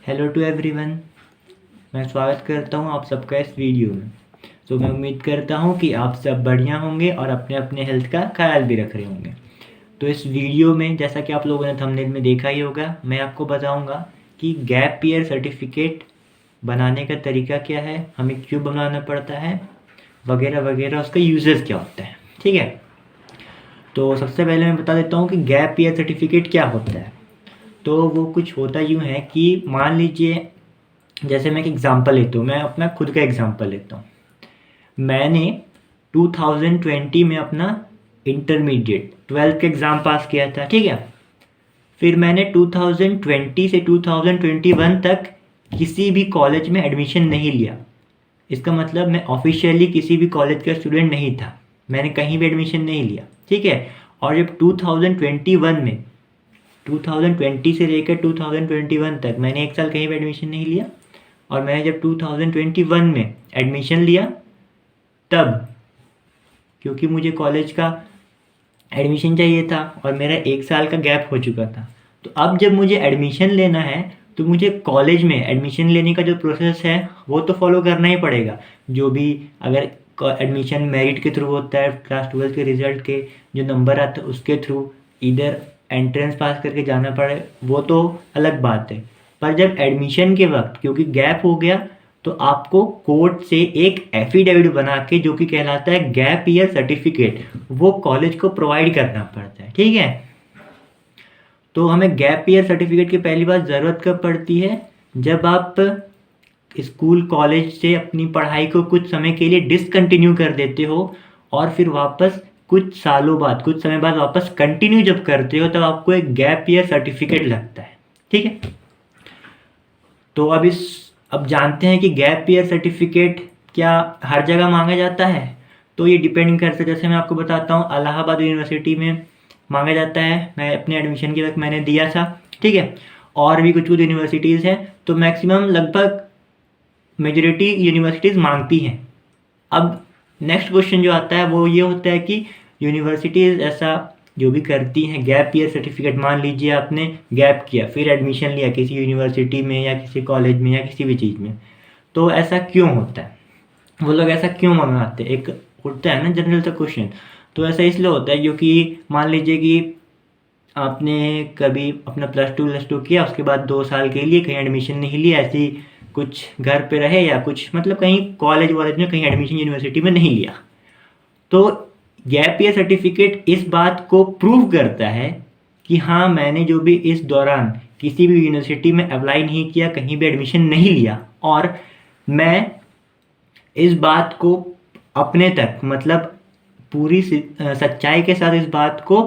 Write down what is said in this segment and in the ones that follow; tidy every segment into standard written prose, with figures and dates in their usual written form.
Hello to everyone. मैं स्वागत करता हूं आप सबका इस वीडियो में। तो मैं उम्मीद करता हूं कि आप सब बढ़िया होंगे और अपने अपने हेल्थ का ख्याल भी रख रहे होंगे। तो इस वीडियो में जैसा कि आप लोगों ने थंबनेल में देखा ही होगा, मैं आपको बताऊंगा कि गैप ईयर सर्टिफिकेट बनाने का तरीका क्या है, हमें क्यों बनाना पड़ता है, वगैरह वगैरह, उसका यूजेस क्या होता है। ठीक है, तो सबसे पहले मैं बता देता हूँ कि गैप ईयर सर्टिफिकेट क्या होता है। तो वो कुछ होता यूँ है कि मान लीजिए, जैसे मैं एक एग्ज़ाम्पल लेता हूँ, मैं अपना खुद का एग्ज़ाम्पल लेता हूँ। मैंने 2020 में अपना इंटरमीडिएट 12th का एग्ज़ाम पास किया था। ठीक है, फिर मैंने 2020 से 2021 तक किसी भी कॉलेज में एडमिशन नहीं लिया। इसका मतलब मैं ऑफिशियली किसी भी कॉलेज का स्टूडेंट नहीं था, मैंने कहीं भी एडमिशन नहीं लिया। ठीक है, और जब 2021 में 2020 से लेकर 2021 तक मैंने एक साल कहीं भी एडमिशन नहीं लिया, और मैंने जब 2021 में एडमिशन लिया तब, क्योंकि मुझे कॉलेज का एडमिशन चाहिए था और मेरा एक साल का गैप हो चुका था, तो अब जब मुझे एडमिशन लेना है तो मुझे कॉलेज में एडमिशन लेने का जो प्रोसेस है वो तो फॉलो करना ही पड़ेगा। जो भी, अगर एडमिशन मेरिट के थ्रू होता है, क्लास 12 के रिजल्ट के जो नंबर आता है उसके थ्रू, इधर एंट्रेंस पास करके जाना पड़े, वो तो अलग बात है। पर जब एडमिशन के वक्त क्योंकि गैप हो गया, तो आपको कोर्ट से एक एफिडेविट बना के, जो कि कहलाता है गैप ईयर सर्टिफिकेट, वो कॉलेज को प्रोवाइड करना पड़ता है। ठीक है, तो हमें गैप ईयर सर्टिफिकेट की पहली बार ज़रूरत कब पड़ती है, जब आप स्कूल कॉलेज से अपनी पढ़ाई को कुछ समय के लिए डिसकंटिन्यू कर देते हो और फिर वापस कुछ सालों बाद, कुछ समय बाद वापस कंटिन्यू जब करते हो, तब आपको एक गैप ईयर सर्टिफिकेट लगता है। ठीक है, तो अब जानते हैं कि गैप ईयर सर्टिफिकेट क्या हर जगह मांगा जाता है। तो ये डिपेंड करता है, जैसे मैं आपको बताता हूँ, इलाहाबाद यूनिवर्सिटी में मांगा जाता है, मैं अपने एडमिशन के वक्त मैंने दिया था। ठीक है, और भी कुछ कुछ यूनिवर्सिटीज़ हैं, तो मैक्सिमम लगभग मेजोरिटी यूनिवर्सिटीज़ मांगती हैं। अब नेक्स्ट क्वेश्चन जो आता है वो ये होता है कि यूनिवर्सिटीज़ ऐसा जो भी करती हैं गैप ईयर सर्टिफिकेट, मान लीजिए आपने गैप किया फिर एडमिशन लिया किसी यूनिवर्सिटी में या किसी कॉलेज में या किसी भी चीज़ में, तो ऐसा क्यों होता है, वो लोग ऐसा क्यों मंगाते हैं, एक उठता है ना जनरल सा क्वेश्चन। तो ऐसा इसलिए होता है क्योंकि मान लीजिए कि आपने कभी अपना +2 किया, उसके बाद 2 साल के लिए कहीं एडमिशन नहीं लिया, ऐसे ही कुछ घर पे रहे या कुछ मतलब कहीं कॉलेज वॉलेज में कहीं एडमिशन यूनिवर्सिटी में नहीं लिया, तो गैप ईयर सर्टिफिकेट इस बात को प्रूव करता है कि हाँ, मैंने जो भी इस दौरान किसी भी यूनिवर्सिटी में अप्लाई नहीं किया, कहीं भी एडमिशन नहीं लिया, और मैं इस बात को अपने तक, मतलब पूरी सच्चाई के साथ इस बात को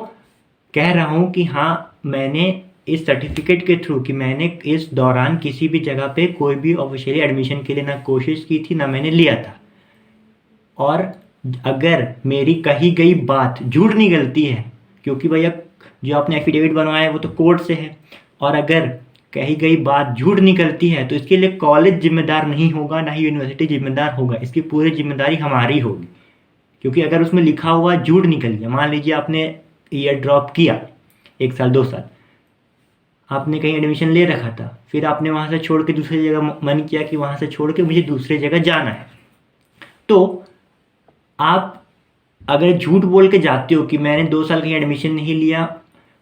कह रहा हूँ कि हाँ, मैंने इस सर्टिफिकेट के थ्रू कि मैंने इस दौरान किसी भी जगह पे कोई भी ऑफिशियली एडमिशन के लिए ना कोशिश की थी ना मैंने लिया था, और अगर मेरी कही गई बात झूठ निकलती है, क्योंकि भैया जो आपने एफिडेविट बनवाया है वो तो कोर्ट से है, और अगर कही गई बात झूठ निकलती है तो इसके लिए कॉलेज जिम्मेदार नहीं होगा, ना ही यूनिवर्सिटी जिम्मेदार होगा, इसकी पूरी जिम्मेदारी हमारी होगी। क्योंकि अगर उसमें लिखा हुआ झूठ निकल गया, मान लीजिए आपने ईयर ड्रॉप किया, 1 साल 2 साल आपने कहीं एडमिशन ले रखा था, फिर आपने वहाँ से छोड़ के दूसरी जगह मन किया कि वहाँ से छोड़ के मुझे दूसरी जगह जाना है, तो आप अगर झूठ बोल के जाते हो कि मैंने 2 साल कहीं एडमिशन नहीं लिया,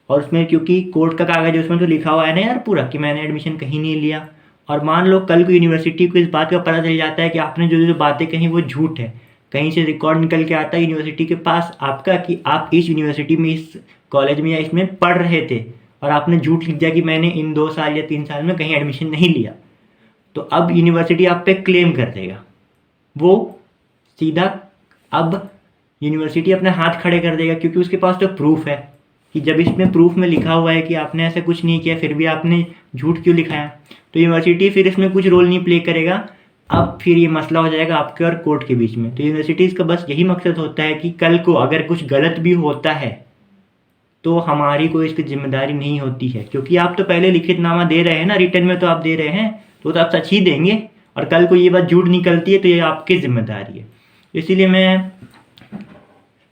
और उसमें क्योंकि कोर्ट का कागज है उसमें तो लिखा हुआ है ना यार पूरा कि मैंने एडमिशन कहीं नहीं लिया, और मान लो कल को यूनिवर्सिटी को इस बात का पता चल जाता है कि आपने जो जो बातें कही वो झूठ है, कहीं से रिकॉर्ड निकल के आता है यूनिवर्सिटी के पास आपका कि आप इस यूनिवर्सिटी में, इस कॉलेज में या इसमें पढ़ रहे थे, और आपने झूठ लिख दिया कि मैंने इन 2 साल या 3 साल में कहीं एडमिशन नहीं लिया, तो अब यूनिवर्सिटी आप पे क्लेम कर देगा। वो सीधा अब यूनिवर्सिटी अपने हाथ खड़े कर देगा, क्योंकि उसके पास तो प्रूफ है कि जब इसमें प्रूफ में लिखा हुआ है कि आपने ऐसा कुछ नहीं किया, फिर भी आपने झूठ क्यों लिखाया, तो यूनिवर्सिटी फिर इसमें कुछ रोल नहीं प्ले करेगा। अब फिर ये मसला हो जाएगा आपके और कोर्ट के बीच में। तो यूनिवर्सिटीज़ का बस यही मकसद होता है कि कल को अगर कुछ गलत भी होता है तो हमारी कोई इसकी जिम्मेदारी नहीं होती है, क्योंकि आप तो पहले लिखितनामा दे रहे हैं ना, रिटर्न में तो आप दे रहे हैं, तो आप सच ही देंगे, और कल को ये बात झूठ निकलती है तो ये आपकी जिम्मेदारी है। इसीलिए मैं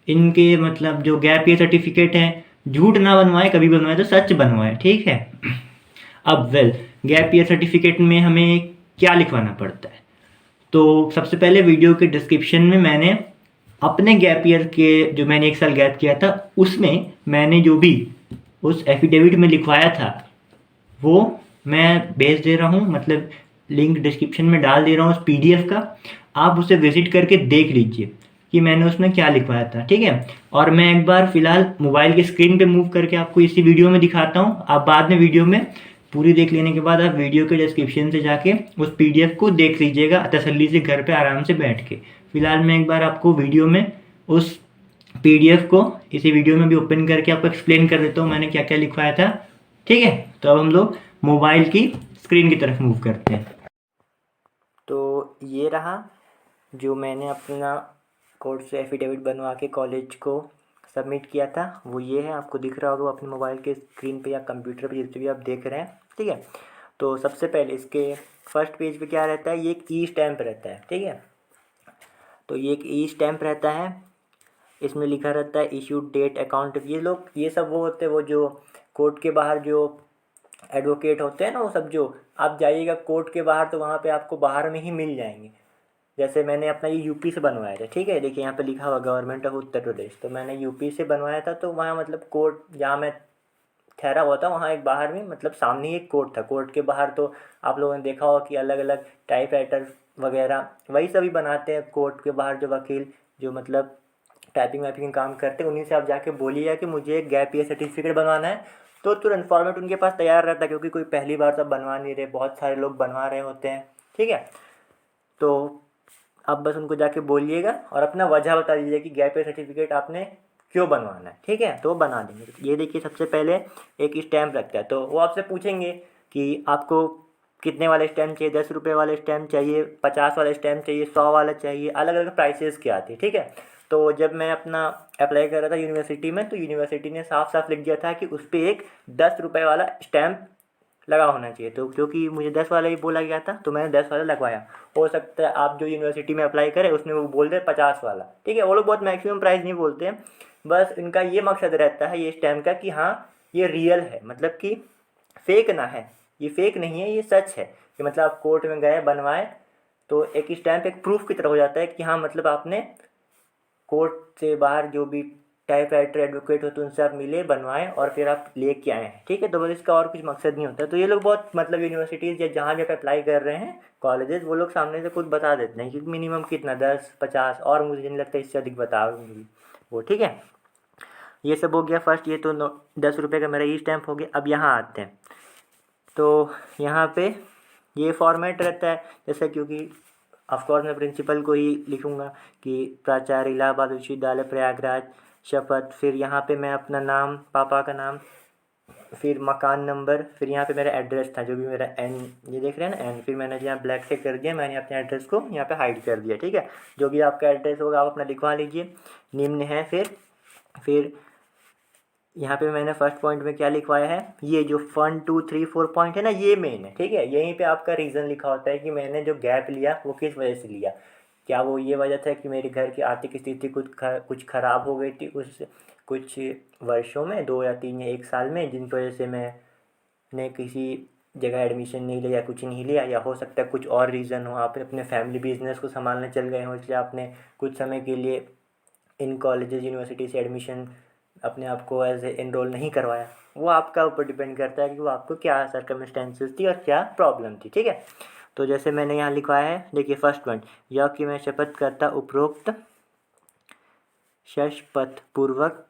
इनके मतलब जो गैप ईयर सर्टिफिकेट है, झूठ ना बनवाए, कभी बनवाए तो सच बनवाए। ठीक है, अब गैप ईयर सर्टिफिकेट में हमें क्या लिखवाना पड़ता है। तो सबसे पहले वीडियो के डिस्क्रिप्शन में मैंने अपने गैप ईयर के जो मैंने 1 साल गैप किया था उसमें मैंने जो भी उस एफिडेविट में लिखवाया था वो मैं भेज दे रहा हूँ, मतलब लिंक डिस्क्रिप्शन में डाल दे रहा हूँ उस पीडीएफ का। आप उसे विजिट करके देख लीजिए कि मैंने उसमें क्या लिखवाया था, ठीक है। और मैं एक बार फिलहाल मोबाइल की स्क्रीन पे मूव करके आपको इसी वीडियो में दिखाता हूँ। आप बाद में वीडियो में पूरी देख लेने के बाद आप वीडियो के डिस्क्रिप्शन से जाके उस पीडीएफ को देख लीजिएगा तसल्ली से घर पे आराम से बैठ के। फिलहाल मैं एक बार आपको वीडियो में उस पीडीएफ को इसी वीडियो में भी ओपन करके आपको एक्सप्लेन कर देता हूँ मैंने क्या क्या लिखवाया था, ठीक है। तो अब हम लोग मोबाइल की स्क्रीन की तरफ मूव करते हैं। तो ये रहा जो मैंने अपना कोर्ट से एफिडेविट बनवा के कॉलेज को सबमिट किया था, वो ये है। आपको दिख रहा होगा अपने मोबाइल के स्क्रीन पे या कंप्यूटर पे, जिस भी आप देख रहे हैं, ठीक है। तो सबसे पहले इसके फर्स्ट पेज पे क्या रहता है, ये एक ई स्टैम्प रहता है, ठीक है। तो ये एक ई स्टैम्प रहता है, इसमें लिखा रहता है इशूड डेट अकाउंट। ये सब वो होते हैं, वो जो कोर्ट के बाहर जो एडवोकेट होते हैं ना, वो सब जो आप जाइएगा कोर्ट के बाहर तो वहाँ पे आपको बाहर में ही मिल जाएंगे। जैसे मैंने अपना ये यूपी से बनवाया था, ठीक है। देखिए यहाँ पे लिखा हुआ गवर्नमेंट ऑफ उत्तर प्रदेश, तो मैंने यूपी से बनवाया था। तो वहाँ मतलब कोर्ट जहाँ मैं ठहरा हुआ था वहाँ एक बाहर में मतलब सामने ही एक कोर्ट था। कोर्ट के बाहर तो आप लोगों ने देखा होगा कि अलग अलग टाइपराइटर वगैरह वही सभी बनाते हैं कोर्ट के बाहर, जो वकील जो मतलब टाइपिंग वाइपिंग काम करते हैं, उन्हीं से आप जाके बोलिएगा कि मुझे एक गैप ईयर सर्टिफिकेट बनवाना है। तो तुरंत फॉर्मेट उनके पास तैयार रहता है, क्योंकि कोई पहली बार तो बनवा नहीं रहे, बहुत सारे लोग बनवा रहे होते हैं, ठीक है। तो आप बस उनको जाके बोलिएगा और अपना वजह बता दीजिए कि गैप ईयर सर्टिफिकेट आपने क्यों बनवाना है, ठीक है। तो वो बना देंगे। तो ये देखिए सबसे पहले एक स्टैम्प लगता है, तो वो आपसे पूछेंगे कि आपको कितने वाले स्टैम्प चाहिए, 10 रुपये वाले स्टैम्प चाहिए, 50 वाला स्टैम्प चाहिए, 100 वाला चाहिए, अलग अलग प्राइसेस के आते हैं, ठीक है। तो जब मैं अपना अप्लाई कर रहा था यूनिवर्सिटी में, तो यूनिवर्सिटी ने साफ साफ लिख दिया था कि उस पर एक 10 रुपये वाला स्टैम्प लगा होना चाहिए। तो क्योंकि मुझे 10 वाला ही बोला गया था तो मैंने 10 वाला लगवाया। हो सकता है आप जो यूनिवर्सिटी में अप्लाई करें उसमें वो बोल दे 50 वाला, ठीक है। वो लोग बहुत मैक्सिमम प्राइस नहीं बोलते हैं, बस इनका ये मकसद रहता है ये स्टैम्प का कि हाँ ये रियल है, मतलब कि फेक ना है, ये फेक नहीं है, ये सच है। कि मतलब आप कोर्ट में गए बनवाए तो एक स्टैम्प एक प्रूफ की तरह हो जाता है कि हाँ मतलब आपने कोर्ट से बाहर जो भी टाइपराइटर एडवोकेट होते हैं उनसे आप मिले, बनवाएं और फिर आप लेके आए हैं, ठीक है। तो बस इसका और कुछ मकसद नहीं होता। तो ये लोग बहुत मतलब यूनिवर्सिटीज़ या जहाँ जहाँ पे अप्लाई कर रहे हैं कॉलेजेस, वो लोग सामने से खुद बता देते हैं कि मिनिमम कितना 10-50, और मुझे नहीं लगता इससे अधिक बताओगे वो, ठीक है। ये सब हो गया फर्स्ट, ये तो 10 रुपये का मेरा ई स्टैम्प हो गया। अब यहाँ आते हैं, तो यहाँ पे ये फॉर्मेट रहता है जैसे, क्योंकि ऑफकोर्स मैं प्रिंसिपल को ही लिखूँगा कि प्राचार्य इलाहाबाद विश्वविद्यालय प्रयागराज शपथ, फिर यहाँ पे मैं अपना नाम, पापा का नाम, फिर मकान नंबर, फिर यहाँ पे मेरा एड्रेस था जो भी मेरा एन, ये देख रहे हैं ना एन, फिर मैंने यहाँ ब्लैक से कर दिया, मैंने अपने एड्रेस को यहाँ पे हाइड कर दिया, ठीक है। जो भी आपका एड्रेस होगा आप अपना लिखवा लीजिए, निम्न है। फिर यहाँ पे मैंने फर्स्ट पॉइंट में क्या लिखवाया है, ये जो 1 2 3 4 पॉइंट है ना, ये मेन है, ठीक है। यहीं पे आपका रीज़न लिखा होता है कि मैंने जो गैप लिया वो किस वजह से लिया। क्या वो ये वजह था कि मेरे घर की आर्थिक स्थिति कुछ ख़राब हो गई थी उस कुछ वर्षों में, 2 या 3 या 1 साल में, जिनकी वजह से मैंने किसी जगह एडमिशन नहीं लिया या कुछ नहीं लिया, या हो सकता है कुछ और रीज़न हो, आप अपने फैमिली बिजनेस को संभालने चल गए हो, इसलिए आपने कुछ समय के लिए इन कॉलेजेस यूनिवर्सिटी से एडमिशन अपने आप को एज ए एनरोल नहीं करवाया। वो आपका ऊपर डिपेंड करता है कि वो आपको क्या सर्कमस्टेंसेस थी और क्या प्रॉब्लम थी, ठीक है। तो जैसे मैंने यहाँ लिखवाया है, देखिए फर्स्ट पॉइंट, यह कि मैं शपथ करता उपरोक्त शपथ पूर्वक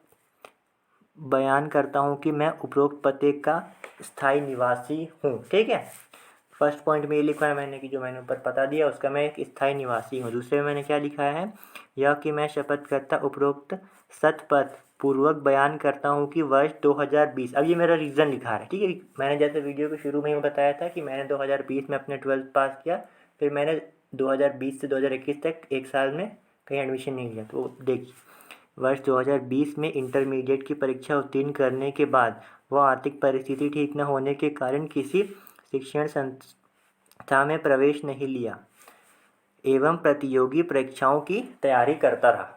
बयान करता हूँ कि मैं उपरोक्त पते का स्थायी निवासी हूँ, ठीक है। फर्स्ट पॉइंट में ये लिखा है मैंने कि जो मैंने ऊपर पता दिया उसका मैं एक स्थायी निवासी हूँ। दूसरे में मैंने क्या लिखा है, यह कि मैं शपथ करता उपरोक्त सतपथ पूर्वक बयान करता हूँ कि वर्ष 2020, अब ये मेरा रीज़न लिखा है, ठीक है। मैंने जैसे वीडियो के शुरू में ही बताया था कि मैंने 2020 में अपने 12th पास किया, फिर मैंने 2020 से 2021 तक 1 साल में कहीं एडमिशन नहीं लिया। तो देखिए वर्ष 2020 में इंटरमीडिएट की परीक्षा उत्तीर्ण करने के बाद वह आर्थिक परिस्थिति ठीक न होने के कारण किसी शिक्षण संस्था में प्रवेश नहीं लिया एवं प्रतियोगी परीक्षाओं की तैयारी करता रहा,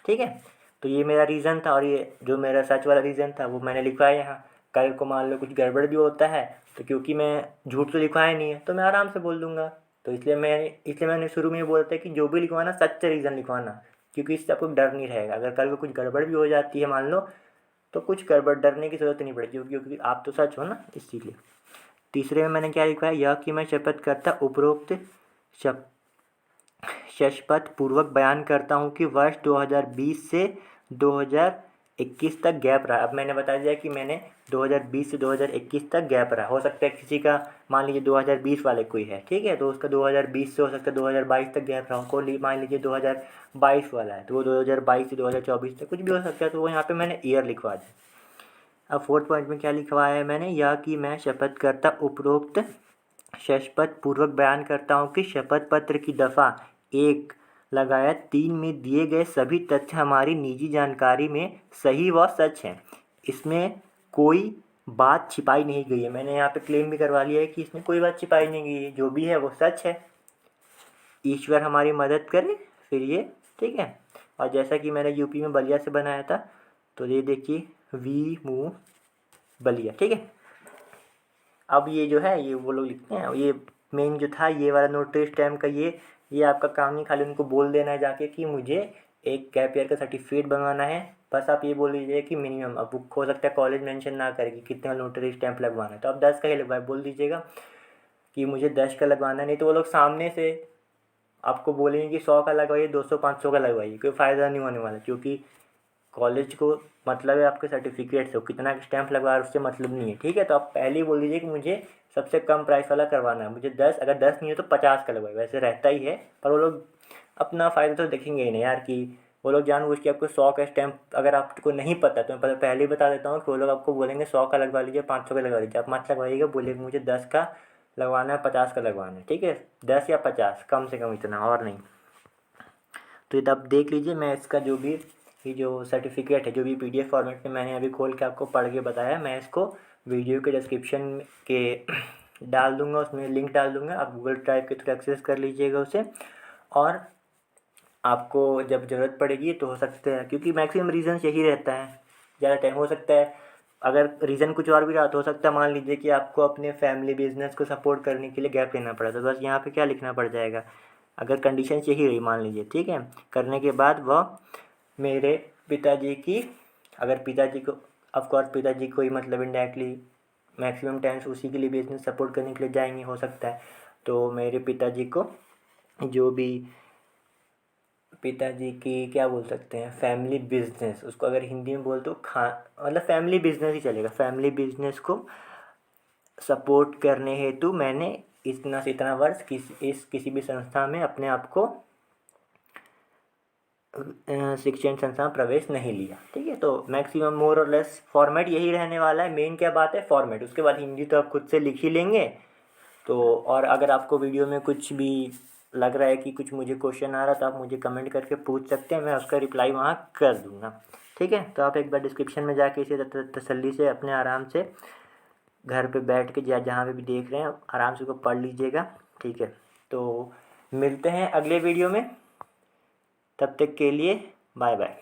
ठीक है। तो ये मेरा रीज़न था, और ये जो मेरा सच वाला रीज़न था वो मैंने लिखवाया यहाँ। कल को मान लो कुछ गड़बड़ भी होता है तो क्योंकि मैं झूठ तो लिखवाया नहीं है तो मैं आराम से बोल दूँगा। तो इसलिए मैंने शुरू में ये बोला था कि जो भी लिखवाना सच्चे रीज़न लिखवाना, क्योंकि इससे आपको डर नहीं रहेगा। अगर कल को कुछ गड़बड़ भी हो जाती है मान लो, तो कुछ गड़बड़ डरने की ज़रूरत नहीं पड़ेगी, क्योंकि आप तो सच हो ना, इसीलिए। तीसरे में मैंने क्या लिखवाया, यह कि मैं शपथ करता उपरोक्त शप शपथ पूर्वक बयान करता हूँ कि वर्ष 2020 से 2021 तक गैप रहा। अब मैंने बता दिया कि मैंने 2020 से 2021 तक गैप रहा। हो सकता है किसी का मान लीजिए 2020 वाले कोई है, ठीक है, तो उसका 2020 से हो सकता है 2022 तक गैप रहा हो। कोई मान लीजिए 2022 वाला है तो वो 2022 से 2024 तक कुछ भी हो सकता है, तो वो यहाँ पे मैंने ईयर लिखवा दिया। अब फोर्थ पॉइंट में क्या लिखवाया है मैंने, यह कि मैं शपथ करता उपरोक्त शपथ पूर्वक बयान करता हूँ कि शपथ पत्र की दफ़ा 1 लगाया 3 में दिए गए सभी तथ्य हमारी निजी जानकारी में सही व सच हैं। इसमें कोई बात छिपाई नहीं गई है। मैंने यहाँ पे क्लेम भी करवा लिया है कि इसमें कोई बात छिपाई नहीं गई है, जो भी है वो सच है। ईश्वर हमारी मदद करे फिर ये, ठीक है। और जैसा कि मैंने यूपी में बलिया से बनाया था, तो ये देखिए वी मू बलिया, ठीक है। अब ये जो है ये वो लोग लिखते हैं, ये मेन जो था ये वाला नोटरी स्टैम्प का, ये आपका काम नहीं, खाली उनको बोल देना है जाके कि मुझे एक गैप ईयर का सर्टिफिकेट बनवाना है। बस आप ये बोल दीजिए कि मिनिमम, अब हो सकता है कॉलेज मेंशन ना करेगी कितने नोटरी स्टैम्प लगवाना है, तो आप 10 का ही लगवाए, बोल दीजिएगा कि मुझे 10 का लगवाना है। नहीं तो वो लोग सामने से आपको बोलेंगे कि 100 का लगवाइए, 200 500 का लगवाइए, कोई फ़ायदा नहीं होने वाला। क्योंकि कॉलेज को मतलब है आपके सर्टिफिकेट से, कितना स्टैम्प लगवा उससे मतलब नहीं है, ठीक है। तो आप पहले ही बोल दीजिए कि मुझे सबसे कम प्राइस वाला करवाना है, मुझे 10, अगर 10 नहीं है तो 50 का लगवाए। वैसे रहता ही है, पर वो लोग अपना फ़ायदा तो देखेंगे ही नहीं यार, कि वो लोग जानबूझ के आपको 100 का स्टैम्प, अगर आपको नहीं पता तो मैं पहले ही बता देता हूँ कि वो लोग आपको बोलेंगे 100 का लगवा लीजिए, 500 का लगवा लीजिए, आप मत लगवाइएगा, बोलिएगा मुझे 10 का लगवाना है, 50 का लगवाना है, ठीक है। 10 या 50 कम से कम, इतना और नहीं। तो ये आप देख लीजिए, मैं इसका जो भी ये जो सर्टिफिकेट है, जो भी PDF फॉर्मेट में मैंने अभी खोल के आपको पढ़ के बताया, मैं इसको वीडियो के डिस्क्रिप्शन के डाल दूंगा, उसमें लिंक डाल दूंगा, आप गूगल ड्राइव के थ्रू एक्सेस कर लीजिएगा उसे। और आपको जब ज़रूरत पड़ेगी तो हो सकता है, क्योंकि मैक्सिमम रीज़न यही रहता है, ज़्यादा टाइम हो सकता है, अगर रीज़न कुछ और भी रहा तो हो सकता है मान लीजिए कि आपको अपने फैमिली बिजनेस को सपोर्ट करने के लिए गैप लेना पड़ा, तो बस यहाँ पे क्या लिखना पड़ जाएगा, अगर कंडीशन यही रही मान लीजिए, ठीक है, करने के बाद वह मेरे पिताजी की, अगर पिताजी को, ऑफकोर्स पिताजी को ही मतलब इनडायरेक्टली मैक्सिमम टाइम्स उसी के लिए बिजनेस सपोर्ट करने के लिए जाएंगे हो सकता है, तो मेरे पिताजी को जो भी पिताजी की क्या बोल सकते हैं, फैमिली बिजनेस, उसको अगर हिंदी में बोल तो मतलब फैमिली बिजनेस ही चलेगा, फैमिली बिजनेस को सपोर्ट करने हेतु मैंने इतना से इतना वर्ष किसी भी संस्था में अपने आप को शिक्षण संस्था में प्रवेश नहीं लिया, ठीक है। तो मैक्सिमम मोर और लेस फॉर्मेट यही रहने वाला है। मेन क्या बात है, फॉर्मेट, उसके बाद हिंदी तो आप खुद से लिख ही लेंगे। तो और अगर आपको वीडियो में कुछ भी लग रहा है कि कुछ मुझे क्वेश्चन आ रहा, तो आप मुझे कमेंट करके पूछ सकते हैं, मैं उसका रिप्लाई वहाँ कर दूँगा, ठीक है। तो आप एक बार डिस्क्रिप्शन में जाके इसे तसल्ली से अपने आराम से घर पे बैठ के जहाँ पे भी देख रहे हैं आराम से उसको पढ़ लीजिएगा, ठीक है। तो मिलते हैं अगले वीडियो में, तब तक के लिए बाय बाय।